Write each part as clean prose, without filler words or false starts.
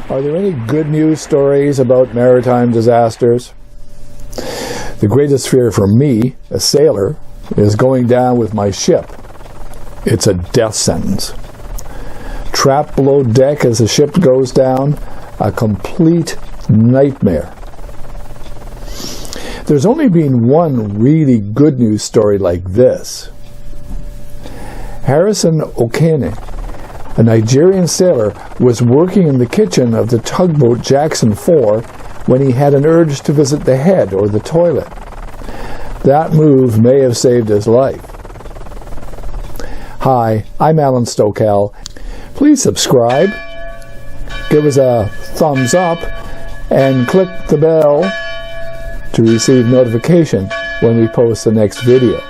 Are there any good news stories about maritime disasters? The greatest fear for me, a sailor, is going down with my ship. It's a death sentence. Trapped below deck as the ship goes down, a complete nightmare. There's only been one really good news story like this. Harrison Okene, a Nigerian sailor, was working in the kitchen of the tugboat Jackson 4 when he had an urge to visit the head or the toilet. That move may have saved his life. Hi, I'm Alan Stokel. Please subscribe, give us a thumbs up, and click the bell to receive notification when we post the next video.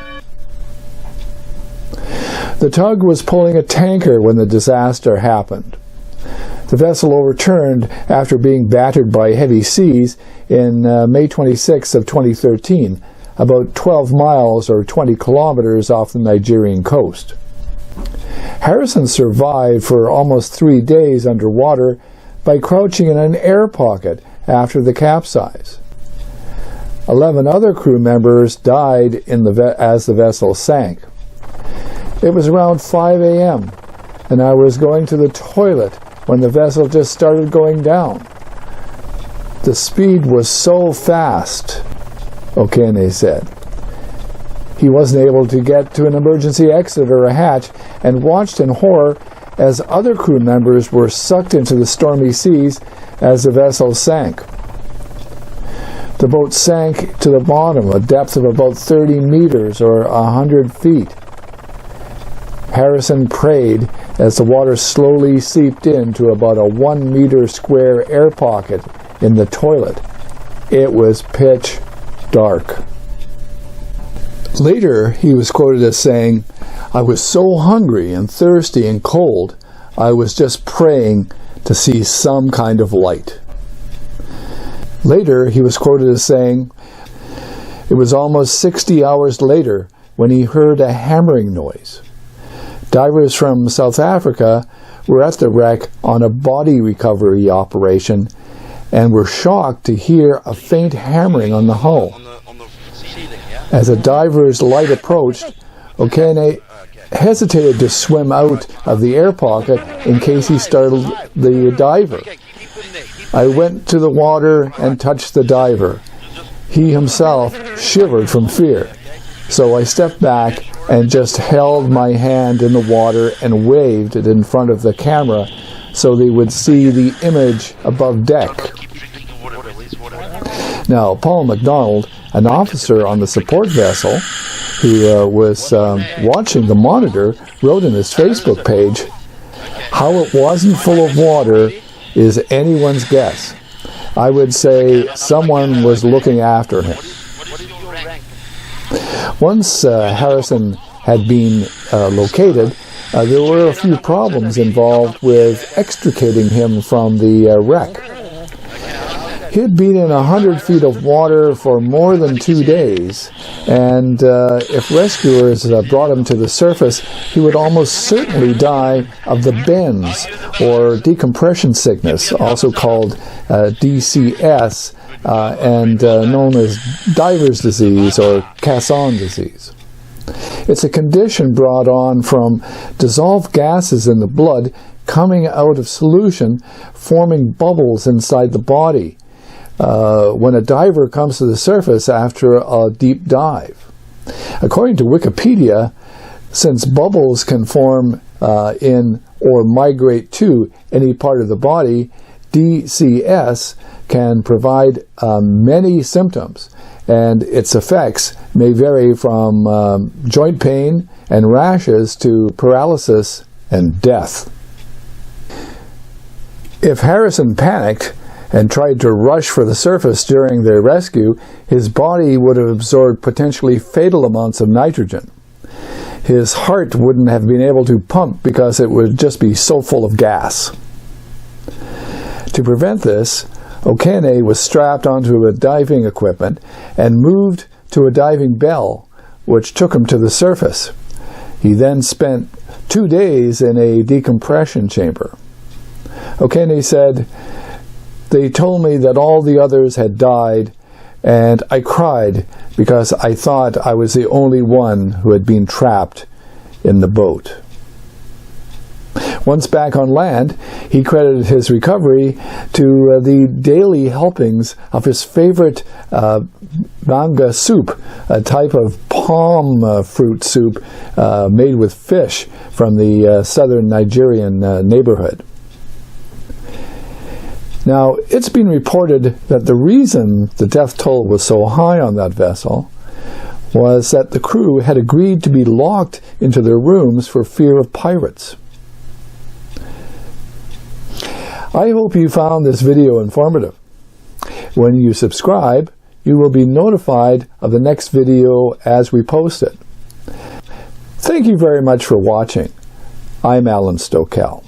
The tug was pulling a tanker when the disaster happened. The vessel overturned after being battered by heavy seas in May 26 of 2013, about 12 miles or 20 kilometers off the Nigerian coast. Harrison survived for almost 3 days underwater by crouching in an air pocket after the capsize. 11 other crew members died as the vessel sank. It was around 5 a.m. and I was going to the toilet when the vessel just started going down. The speed was so fast, Okene said. He wasn't able to get to an emergency exit or a hatch and watched in horror as other crew members were sucked into the stormy seas as the vessel sank. The boat sank to the bottom, a depth of about 30 meters or 100 feet. Harrison prayed as the water slowly seeped into about a 1 meter square air pocket in the toilet. It was pitch dark. Later, he was quoted as saying, "I was so hungry and thirsty and cold, I was just praying to see some kind of light." Later, he was quoted as saying, "It was almost 60 hours later when he heard a hammering noise. Divers from South Africa were at the wreck on a body recovery operation and were shocked to hear a faint hammering on the hull. As a diver's light approached, Okene hesitated to swim out of the air pocket in case he startled the diver. I went to the water and touched the diver. He himself shivered from fear. So I stepped back and just held my hand in the water and waved it in front of the camera so they would see the image above deck." Now, Paul McDonald, an officer on the support vessel who was watching the monitor, wrote in his Facebook page, "How it wasn't full of water is anyone's guess. I would say someone was looking after him." Once Harrison had been located, there were a few problems involved with extricating him from the wreck. He had been in 100 feet of water for more than 2 days, and if rescuers brought him to the surface, he would almost certainly die of the bends, or decompression sickness, also called DCS, and known as diver's disease or Casson disease. It's a condition brought on from dissolved gases in the blood coming out of solution, forming bubbles inside the body when a diver comes to the surface after a deep dive. According to Wikipedia, since bubbles can form in or migrate to any part of the body, DCS can provide many symptoms, and its effects may vary from joint pain and rashes to paralysis and death. If Harrison panicked and tried to rush for the surface during their rescue, his body would have absorbed potentially fatal amounts of nitrogen. His heart wouldn't have been able to pump because it would just be so full of gas. To prevent this, Okene was strapped onto a diving equipment and moved to a diving bell, which took him to the surface. He then spent 2 days in a decompression chamber. Okene said, They told me that all the others had died, and I cried because I thought I was the only one who had been trapped in the boat. Once back on land, he credited his recovery to the daily helpings of his favorite manga soup, a type of palm fruit soup made with fish from the southern Nigerian neighborhood. Now, it's been reported that the reason the death toll was so high on that vessel was that the crew had agreed to be locked into their rooms for fear of pirates. I hope you found this video informative. When you subscribe, you will be notified of the next video as we post it. Thank you very much for watching. I'm Alan Stokel.